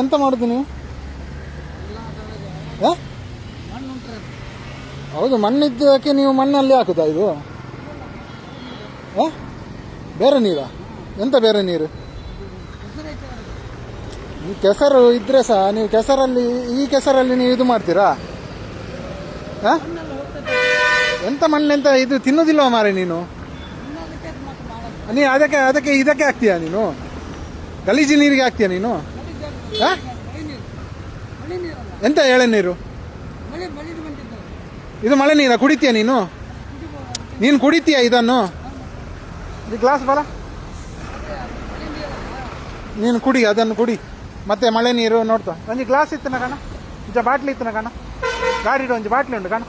ಎಂತ ಮಾಡುದು ನೀವು? ಹೌದು, ಮಣ್ಣಿದ್ದಕ್ಕೆ ನೀವು ಮಣ್ಣಲ್ಲಿ ಹಾಕುದಾ ಇದು? ಬೇರೆ ನೀರಾ? ಎಂತ ಬೇರೆ ನೀರು? ಈ ಕೆಸರು ಇದ್ರೆ ಸಹ ನೀವು ಕೆಸರಲ್ಲಿ, ಈ ಕೆಸರಲ್ಲಿ ನೀವು ಇದು ಮಾಡ್ತೀರಾ? ಎಂತ ಮಣ್ಣೆಂತ ಇದು ತಿನ್ನುವುದಿಲ್ವ ಮಾರೆ ನೀನು? ನೀ ಅದಕ್ಕೆ ಅದಕ್ಕೆ ಇದಕ್ಕೆ ಹಾಕ್ತೀಯಾ ನೀನು? ಗಲೀಜು ನೀರಿಗೆ ಹಾಕ್ತೀಯ ನೀನು? ಎಂತ ಎಳೆನೀರು? ಇದು ಮಳೆ ನೀರ ಕುಡಿತೀಯ ನೀನು? ನೀನು ಕುಡಿತೀಯ ಇದನ್ನು? ಈ ಗ್ಲಾಸ್ ಬರ, ನೀನು ಕುಡಿ, ಅದನ್ನು ಕುಡಿ. ಮತ್ತೆ ಮಳೆ ನೀರು ನೋಡ್ತಾ ಒಂಜಿ ಗ್ಲಾಸ್ ಇತ್ತನ ಕಣ, ಇಂಚ ಬಾಟ್ಲಿ ಇತ್ತನ ಕಣ, ಗಾಡಿ ಒಂಜಿ ಬಾಟ್ಲಿ ಉಂಟು ಕಣ.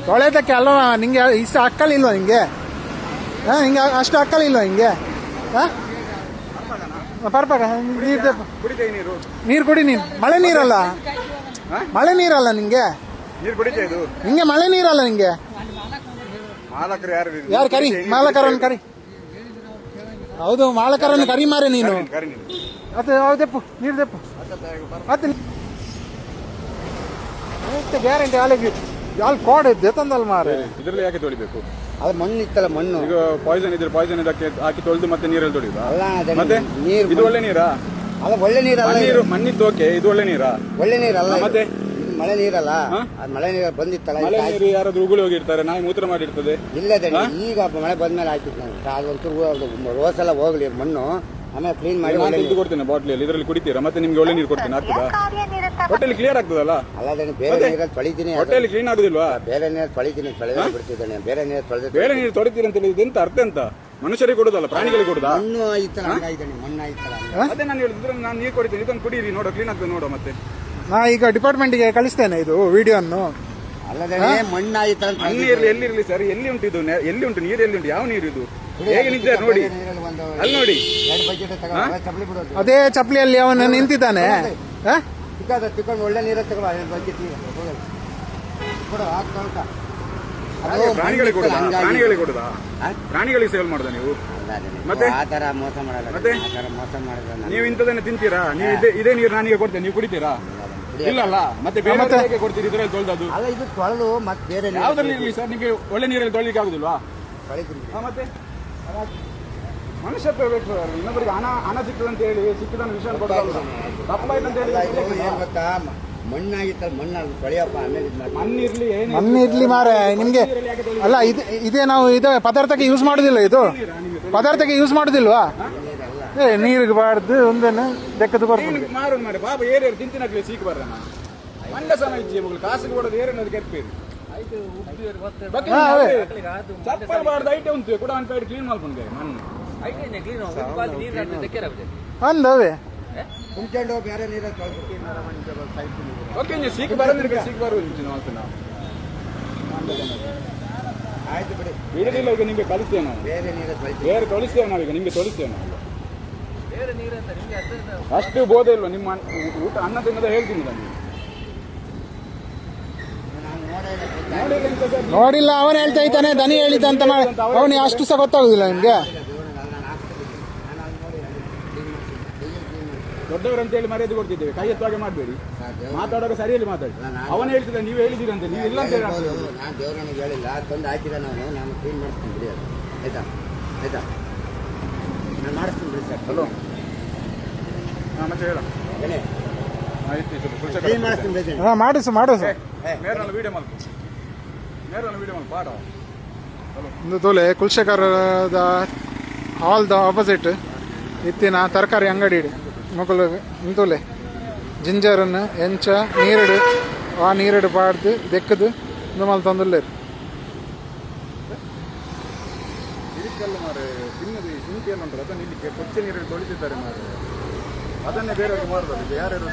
ತೊಳೆದಕ್ಕೆ ಅಲ್ವ ನಿಂಗೆ ಇಷ್ಟು ಅಕ್ಕಲಿಲ್ವ ನಿಂಗೆ? ಹಿಂಗೆ ಅಷ್ಟು ಅಕ್ಕಲಿಲ್ವ ಹಿಂಗೆ? ಪರ್ಪಕ ನೀರು ಕುಡಿ ನೀನು. ಮಳೆ ನೀರಲ್ಲ, ಮಳೆ ನೀರಲ್ಲ ನಿಂಗೆ, ನಿಂಗೆ ಮಳೆ ನೀರಲ್ಲ ನಿಂಗೆ. ಯಾರು ಕರಿ, ಮಾಲಕರನ್ನು ಕರಿ. ಹೌದು, ಮಾಲಕರನ್ನು ಕರಿ ಮಾರೆ ನೀನು. ಮತ್ತೆ ದೆಪ್ಪು ನೀರು ದೆಪ್ಪು ಮತ್ತೆ ಗ್ಯಾರಂಟಿ ಹಾಲಿಗೆ ಅಲ್ಲಿ ಕೋಡ್ ಇದ್ದೆ ತಂದಲ್ ಮಾರೆ. ಇದ್ರಲ್ಲಿ ಯಾಕೆ ತೊಳಿಬೇಕು? ಅದು ಮಣ್ಣು ಇತ್ತಲ್ಲ, ಮಣ್ಣು. ಈಗ ಪಾಯ್ಸನ್ ಇದ್ರೆ ಪಾಯ್ಸನ್ ಇದಕ್ಕೆ ಹಾಕಿ ತೊಳೆದು ಮತ್ತೆ ನೀರಲ್ಲಿ ತೊಳಿದ. ಮತ್ತೆ ಇದು ಒಳ್ಳೆ ನೀರಾ? ಅಲ್ಲ, ಒಳ್ಳೆ ನೀರಲ್ಲ. ನೀರು ಮಣ್ಣಿದ್ದು ಓಕೆ, ಇದು ಒಳ್ಳೆ ನೀರಾ? ಒಳ್ಳೆ ನೀರಲ್ಲ. ಮತ್ತೆ ಮಳೆ ನೀರಲ್ಲ, ಮಳೆ ನೀರು ಬಂದಿತ್ತಲ್ಲ. ಮಳೆ ನೀರು ಯಾರಾದ್ರೂ ಉಗುಳಿ ಹೋಗಿರ್ತಾರೆ, ನಾಯಿ ಮೂತ್ರ ಮಾಡಿರ್ತದೆ. ಇಲ್ಲದೆ ಈಗ ಮಳೆ ಬಂದ್ಮೇಲೆ ಹಾಕಿತ್ತು ನಾನು. ಅದೊಂಚೂರು ರೋಸ್ ಎಲ್ಲ ಹೋಗ್ಲಿ ಮಣ್ಣು, ಆಮೇಲೆ ಕ್ಲೀನ್ ಮಾಡಿ ಇದು ಕೊಡ್ತೇನೆ ಬಾಟ್ಲಿಯಲ್ಲಿ, ಇದರಲ್ಲಿ ಕುಡಿತೀರಾ? ಮತ್ತೆ ನಿಮ್ಗೆ ಒಳ್ಳೆ ನೀರು ಕೊಡ್ತೇನೆ, ಆಗ್ತದಾ? ಹೊಟ್ಟೆಲಿ ಕ್ಲಿಯರ್ ಆಗ್ತದಲ್ಲ? ಅಲ್ಲದೇನೆ ಬೇರೆ ನೀರಲ್ಲಿ ತೊಳಿತೀನಿ. ಹೊಟ್ಟೆಲಿ ಕ್ಲೀನ್ ಆಗುದಿಲ್ವಾ? ಬೇರೆ ನೀರು ತೊಳಿತೀನಿ, ತೊಳೆದ ಬಿಡ್ತಿದ್ದೇನೆ. ಬೇರೆ ನೀರು ತೊಳೆದ, ಬೇರೆ ನೀರು ತೊಳಿತೀರಿ ಅಂತ ಹೇಳಿದ್ರೆ ಎಂತ ಅರ್ಥ? ಎಂತ ಮನುಷ್ಯರಿಗೆ ಕೊಡುದಲ್ಲ, ಪ್ರಾಣಿಗಳಿಗೆ ಕೊಡುದಾ? ಮಣ್ಣು ಆಯ್ತಲ್ಲ, ಹಂಗಾಯ್ತಾನೆ, ಮಣ್ಣು ಆಯ್ತಲ್ಲ. ಅದೇ ನಾನು ಹೇಳಿದ್ರೆ ನಾನು ನೀರು ಕೊಡ್ತೀನಿ, ಇದನ್ನು ಕುಡೀರಿ, ನೋಡೋ ಕ್ಲೀನ್ ಆಗ್ತದೆ ನೋಡೋ. ಮತ್ತೆ ನಾ ಈಗ ಡಿಪಾರ್ಟ್ಮೆಂಟ್ಗೆ ಕಳಿಸ್ತೇನೆ ಇದು ವಿಡಿಯೋನ್ನು. ಅಲ್ಲದೆ ಮಣ್ಣು ಆಯ್ತಲ್ಲ. ನೀರು ಎಲ್ಲಿರಲಿ ಸರ್, ಎಲ್ಲಿ ಉಂಟು ಇದು? ಎಲ್ಲಿ ಉಂಟು ನೀರು? ಎಲ್ಲಿ ಉಂಟು? ಯಾವ ನೀರು ಇದು? ಹೇಗೆ ನಿಂತಿದ್ದಾರೆ ನೋಡಿ, ಅಲ್ಲಿ ನೋಡಿ. ಅದೇ ಚಪ್ಪಲಿಯಲ್ಲಿ ಅವನು ನಿಂತಿದ್ದಾನೆ. ತಿಕ್ಕೊಂಡು ಒಳ್ಳೆ ನೀರ ತಗೊಳ್ಳ, ಪ್ರಾಣಿಗಳಿಗೆ ಕೊಡುದಾ? ಪ್ರಾಣಿಗಳಿಗೆ ಕೊಡುದಾ? ಪ್ರಾಣಿಗಳಿಗೆ ಸೇಲ್ ಮಾಡುದ ನೀವು? ಮತ್ತೆ ಆತರ ಮೋಸ ಮಾಡಲ್ಲ. ಮತ್ತೆ ಮೋಸ ಮಾಡಿದ್ರೆ ನೀವು ಇಂಥದನ್ನ ತಿಂತೀರಾ? ನೀವು ಇದೇ ನೀರು ನಾನೀಗ ಕೊಡ್ತೇನೆ, ನೀವು ಕುಡಿತೀರಾ? ಇಲ್ಲಲ್ಲ, ಮತ್ತೆ ಬೇರೆ ಕೊಡ್ತೀರಿ ಇದ್ರಲ್ಲಿ ತೊಳೆದದು? ಅಲ್ಲ, ಇದು ತೊಳೆದು ಮತ್ತೆ ಬೇರೆ ಯಾವ್ದ್ರಲ್ಲಿ ಇರಲಿ ಸರ್, ನಿಮಗೆ ಒಳ್ಳೆ ನೀರಲ್ಲಿ ತೊಳಿಲಿಕ್ಕೆ ಆಗುದಿಲ್ವಾ? ಮತ್ತೆ ಮನುಷ್ಯತ್ವ ಬೇಕು. ಇನ್ನೊಬ್ಬರಿಗೆ ಹಣ ಸಿಕ್ತದೆ ಅಂತ ಹೇಳಿ ಸಿಕ್ಕಿದನ್ನು ವಿಷಯ ಕೊಡೋದು ತಪ್ಪಾಯ್ತು ಅಂತ ಹೇಳಿ. ಗೊತ್ತಾ, ಮಣ್ಣಾಗಿತ್ತಲ್ಲ, ಮಣ್ಣಲ್ಲಿ ತೊಳೆಯಪ್ಪ, ಆಮೇಲೆ ಮಣ್ಣಿರ್ಲಿ ಮಣ್ಣಿರ್ಲಿ ಮಾರೆ ನಿಮ್ಗೆ. ಅಲ್ಲ, ಇದೇ ನಾವು ಇದು ಪದಾರ್ಥಕ್ಕೆ ಯೂಸ್ ಮಾಡುದಿಲ್ಲ, ಇದು ಪದಾರ್ಥಕ್ಕೆ ಯೂಸ್ ಮಾಡುದಿಲ್ವಾ? ನೀರಿಗೆ ಬಾರ್ದು ಒಂದನ್ನು ಬೆಕ್ಕದು ಬರ್ತದೆ ಮಾರು ಮಾರೆ ಬಾಬಾ ಏರಿಯಾರು ತಿಂತಿನಾಗ್ಲಿ ಸೀಕ್ ಬರ್ರ ಮಂಡ ಸಮ ಇಜ್ಜಿ ಮಗಳು ಕಾಸಿಗೆ ಕೊಡೋದು ಏರೇನದು ಕೆಪ್ಪೇರಿ ಚಪ್ಪಲ್ ಬಾರ್ದು ಐಟೆ ಉಂಟು ಕೂಡ ಒಂದು ಪೈಡ್ ಕ್ಲೀನ್ ಮಾಡ್ಕೊಂಡೆ ಮಣ್ಣು ಅಂದವೇ ಕುಂತ್ಕೊಂಡು ಬೇರೆ ನೀರು ಓಕೆ ಸೀಕ್ ಬರೋದ್ರೆ ಸೀಕ್ ಬರೋದು ನಾವು ಆಯ್ತು ಬಿಡಿ. ಇರಲಿಲ್ಲ, ಈಗ ನಿಮಗೆ ಕಳಿಸ್ತೇವೆ ನಾವು. ಬೇರೆ ತೊಳಿಸ್ತೇವೆ ನಾವೀಗ, ನಿಮಗೆ ತೊಳಿಸ್ತೇವೆ ನಾವು. ಅಷ್ಟು ಬೋಧೆ ಇಲ್ವಾ ನಿಮ್ಮ ಊಟ ಅನ್ನ ತಿನ್ನದ ಹೇಳ್ತೀನಿ ನನಗೆ. ನೋಡಿಲ್ಲ, ಅವನು ಹೇಳ್ತಾ ಇದ್ದಾನೆ, ದನಿ ಹೇಳಿದ್ದಂತ ಅವನಿಗೆ ಅಷ್ಟು ಸಹ ಗೊತ್ತಾಗುದಿಲ್ಲ ನಿಮ್ಗೆ. ದೊಡ್ಡವರಂತ ಹೇಳಿ ಮರ್ಯಾದೆ ಕೊಡ್ತಿದ್ದೇವೆ, ಕೈ ಎತ್ತುವಾಗ ಮಾಡಬೇಡಿ, ಮಾತಾಡುವಾಗ ಸರಿಯಲ್ಲಿ ಮಾತಾಡಿ. ಅವನು ಹೇಳ್ತಿದ್ದ, ನೀವು ಹೇಳಿದ್ದೀರಂತೆ, ನೀವು ಇಲ್ಲ ಅಂತ ಹೇಳಿ. ನಾನು ದೇವರನಿಗೆ ಹೇಳಿಲ್ಲ, ತಂದು ಹಾಕಿದ ನಾನು ಕ್ಲೀನ್ ಮಾಡಿಸ್ತೀನಿ ಬಿಡಿ, ಅದು ಆಯ್ತಾ? ಆಯ್ತಾ, ನಾನು ಮಾಡಿಸ್ತೀನಿ ಬಿಡಿ ಸರ್. ಹಲೋ, ಹಾಂ ಮತ್ತೆ ಹೇಳ ಕ್ಲೀನ್ ಮಾಡಿಸ್ತೀನಿ ಬಿಡಿ. ಹಾಂ, ಮಾಡಿಸು ನೇರಲ್ಲ ವೀಡಿಯೋ ಮಾಡ್ಕೊ, ನೇರಲ್ಲ ವೀಡಿಯೋ ಮಾಡಿ ಪಾಡ. ಒಂದು ತೋಲೆ ಕುಲ್ಶೇಖರದ ಹಾಲ್ದ ಆಪೋಸಿಟ್ ಇತ್ತಿನ ತರಕಾರಿ ಅಂಗಡಿ ಮಕ್ಕಳು ಇಂತೋಲೆ ಜಿಂಜರನ್ನು ಎಂಚ ನೀರಡು ಆ ನೀರಡು ಪಾಡ್ದು ದೆಕ್ಕದು ಇಂದು ಮಲ್ ತಂದುಲ್ಲೇರು ಇದಕ್ಕೆಲ್ಲ ಮಾರೆ ತಿನ್ನದು ಶುಂಠಿ ಎಲ್ಲ ಉಂಟು ಅದನ್ನು ಇಲ್ಲಿ ಕೊಚ್ಚೆ ನೀರಲ್ಲಿ ತೊಳಿತಿದ್ದಾರೆ ಮಾರೆ, ಅದನ್ನೇ ಬೇರೆಯವ್ರಿಗೆ ಮಾರುದು. ಯಾರ್ಯಾರು